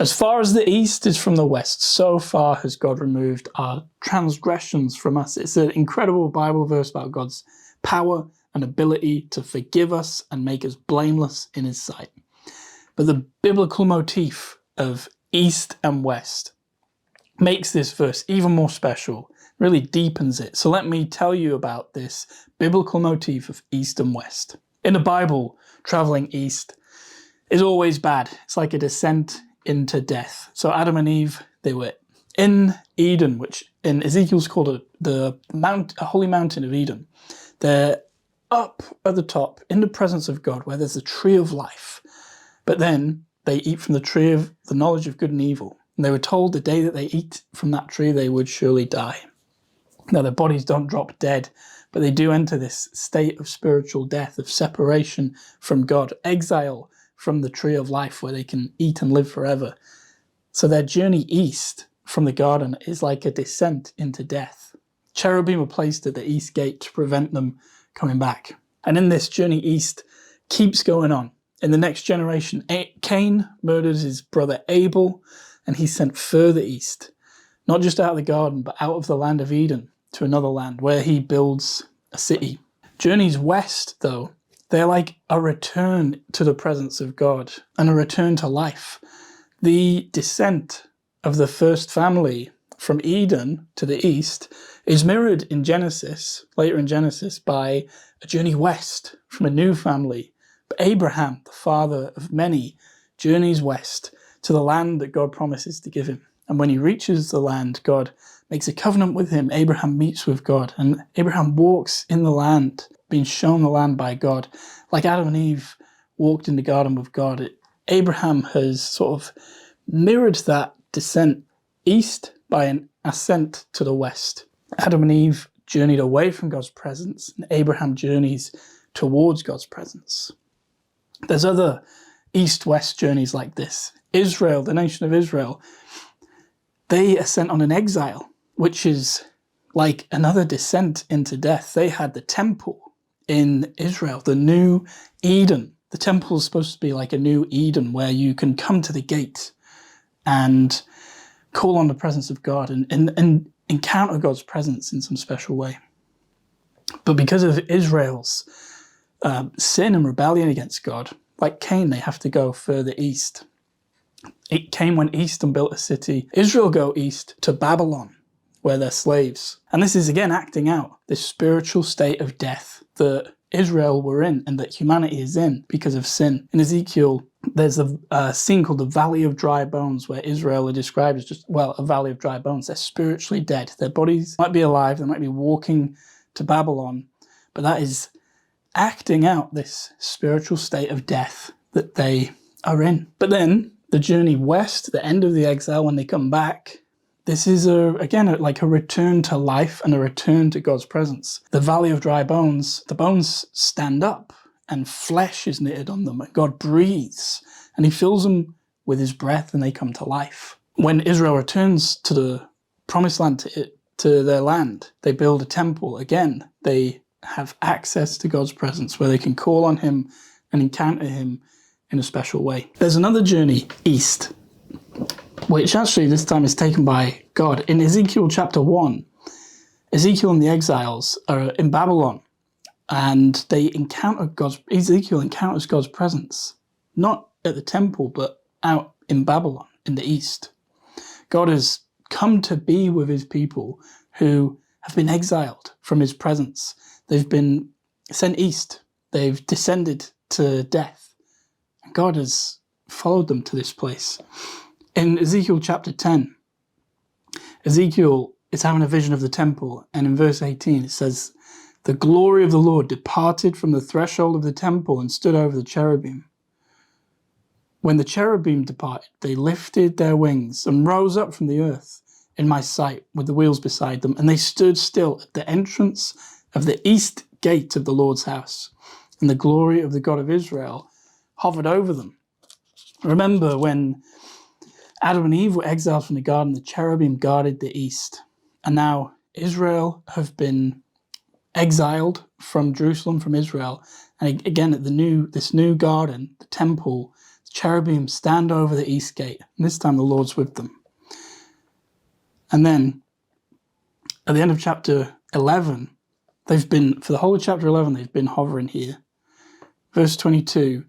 As far as the east is from the west, so far has God removed our transgressions from us. It's an incredible Bible verse about God's power and ability to forgive us and make us blameless in his sight. But the biblical motif of east and west makes this verse even more special, really deepens it. So let me tell you about this biblical motif of east and west. In the Bible, traveling east is always bad. It's like a descent into death. So Adam and Eve, they were in Eden, which in Ezekiel's called a holy mountain of Eden. They're up at the top in the presence of God where there's a tree of life. But then they eat from the tree of the knowledge of good and evil. And they were told the day that they eat from that tree, they would surely die. Now, their bodies don't drop dead, but they do enter this state of spiritual death, of separation from God, exile from the tree of life where they can eat and live forever. So their journey east from the garden is like a descent into death. Cherubim were placed at the east gate to prevent them coming back. And in this journey east keeps going on. In the next generation, Cain murdered his brother Abel, and he's sent further east, not just out of the garden, but out of the land of Eden to another land where he builds a city. Journeys west, though, they're like a return to the presence of God and a return to life. The descent of the first family from Eden to the east is mirrored in Genesis, later in Genesis, by a journey west from a new family. But Abraham, the father of many, journeys west to the land that God promises to give him. And when he reaches the land, God makes a covenant with him. Abraham meets with God, and Abraham walks in the land, being shown the land by God. Like Adam and Eve walked in the garden with God, Abraham has sort of mirrored that descent east by an ascent to the west. Adam and Eve journeyed away from God's presence, and Abraham journeys towards God's presence. There's other east-west journeys like this. Israel, the nation of Israel, they are sent on an exile, which is like another descent into death. They had the temple in Israel, the new Eden. The temple is supposed to be like a new Eden where you can come to the gate and call on the presence of God and encounter God's presence in some special way. But because of Israel's sin and rebellion against God, like Cain, they have to go further east. Cain went east and built a city. Israel go east to Babylon, where they're slaves. And this is again acting out this spiritual state of death that Israel were in and that humanity is in because of sin. In Ezekiel, there's a scene called the Valley of Dry Bones, where Israel are described as just, well, a valley of dry bones. They're spiritually dead. Their bodies might be alive, they might be walking to Babylon, but that is acting out this spiritual state of death that they are in. But then the journey west, the end of the exile, when they come back, this is like a return to life and a return to God's presence. The Valley of Dry Bones, the bones stand up and flesh is knitted on them. God breathes and he fills them with his breath and they come to life. When Israel returns to the promised land, to their land, they build a temple. Again, they have access to God's presence where they can call on him and encounter him in a special way. There's another journey east, which actually this time is taken by God. In Ezekiel chapter 1, Ezekiel and the exiles are in Babylon, and Ezekiel encounters God's presence, not at the temple, but out in Babylon, in the east. God has come to be with his people who have been exiled from his presence. They've been sent east. They've descended to death. And God has followed them to this place. In Ezekiel chapter 10, Ezekiel is having a vision of the temple, and in verse 18 it says, "The glory of the Lord departed from the threshold of the temple and stood over the cherubim. When the cherubim departed, they lifted their wings and rose up from the earth in my sight with the wheels beside them, and they stood still at the entrance of the east gate of the Lord's house, and the glory of the God of Israel hovered over them." Remember when Adam and Eve were exiled from the garden, the cherubim guarded the east. And now Israel have been exiled from Jerusalem, from Israel. And again, at this new garden, the temple, cherubim stand over the east gate. And this time the Lord's with them. And then at the end of chapter 11, they've been, for the whole of chapter 11, they've been hovering here. Verse 22,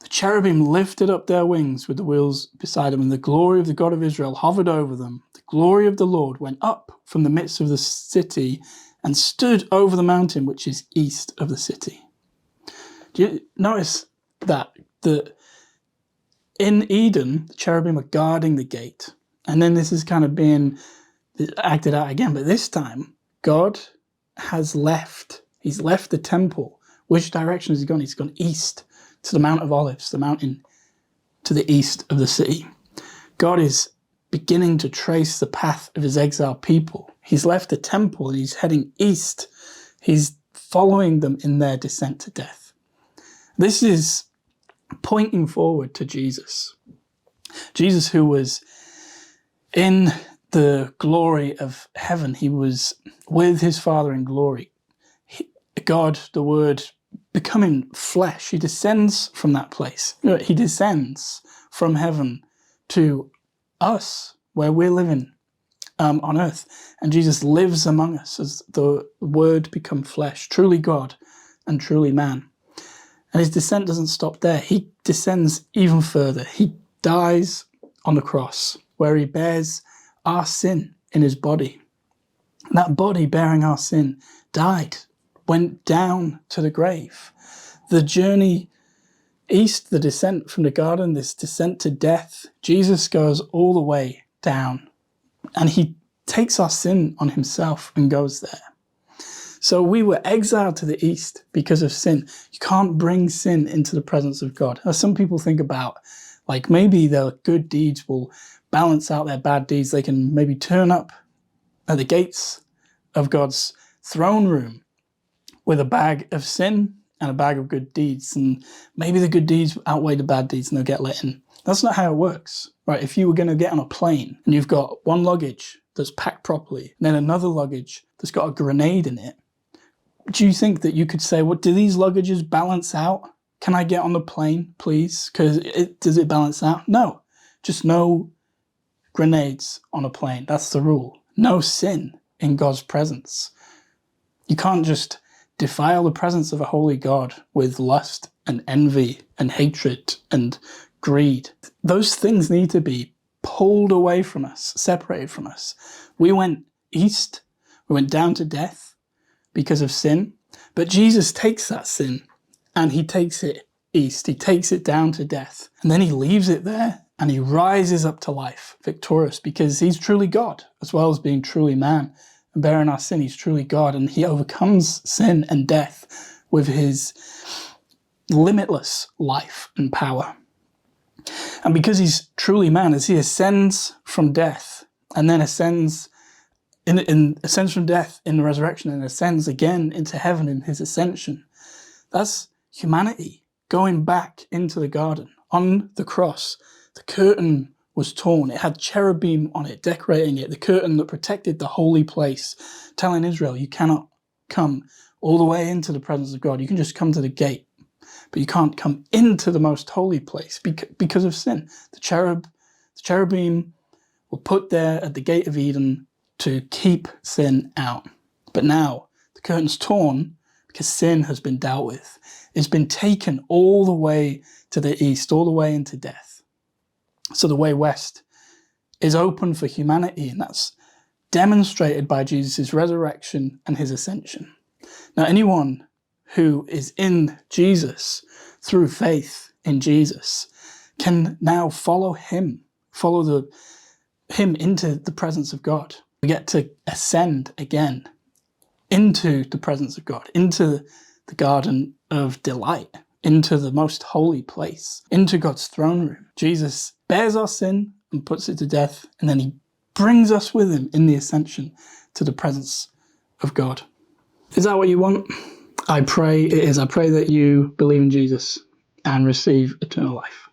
the cherubim lifted up their wings with the wheels beside them, and the glory of the God of Israel hovered over them. The glory of the Lord went up from the midst of the city and stood over the mountain which is east of the city. Do you notice that in Eden, the cherubim are guarding the gate, and then this is kind of being acted out again, but this time God has left. He's left the temple. Which direction has he gone? He's gone east to the Mount of Olives, the mountain to the east of the city. God is beginning to trace the path of his exiled people. He's left the temple and he's heading east. He's following them in their descent to death. This is pointing forward to Jesus. Jesus, who was in the glory of heaven. He was with his Father in glory. God, the Word, becoming flesh. He descends from that place. He descends from heaven to us, where we're living on earth. And Jesus lives among us as the Word become flesh, truly God and truly man. And his descent doesn't stop there. He descends even further. He dies on the cross, where he bears our sin in his body. And that body bearing our sin died, went down to the grave. The journey east, the descent from the garden, this descent to death, Jesus goes all the way down, and he takes our sin on himself and goes there. So we were exiled to the east because of sin. You can't bring sin into the presence of God. Now, some people think about, like, maybe their good deeds will balance out their bad deeds. They can maybe turn up at the gates of God's throne room with a bag of sin and a bag of good deeds, and maybe the good deeds outweigh the bad deeds and they'll get let in. That's not how it works, right? If you were going to get on a plane and you've got one luggage that's packed properly, and then another luggage that's got a grenade in it, do you think that you could say, well, do these luggages balance out? Can I get on the plane, please? Because does it balance out? No, just no grenades on a plane. That's the rule. No sin in God's presence. You can't just defile the presence of a holy God with lust and envy and hatred and greed. Those things need to be pulled away from us, separated from us. We went east, we went down to death because of sin, but Jesus takes that sin and he takes it east, he takes it down to death, and then he leaves it there and he rises up to life, victorious, because he's truly God, as well as being truly man and bearing our sin. He's truly God, and he overcomes sin and death with his limitless life and power. And because he's truly man, as he ascends from death and then ascends from death in the resurrection and ascends again into heaven in his ascension, that's humanity going back into the garden. On the cross, the curtain was torn. It had cherubim on it, decorating it, the curtain that protected the holy place, telling Israel, you cannot come all the way into the presence of God. You can just come to the gate, but you can't come into the most holy place because of sin. The cherubim were put there at the gate of Eden to keep sin out. But now the curtain's torn because sin has been dealt with. It's been taken all the way to the east, all the way into death. So the way west is open for humanity, and that's demonstrated by Jesus' resurrection and his ascension. Now, anyone who is in Jesus through faith in Jesus can now follow him, him into the presence of God. We get to ascend again into the presence of God, into the garden of delight, into the most holy place, into God's throne room. Jesus bears our sin and puts it to death, and then he brings us with him in the ascension to the presence of God. Is that what you want? I pray it is. I pray that you believe in Jesus and receive eternal life.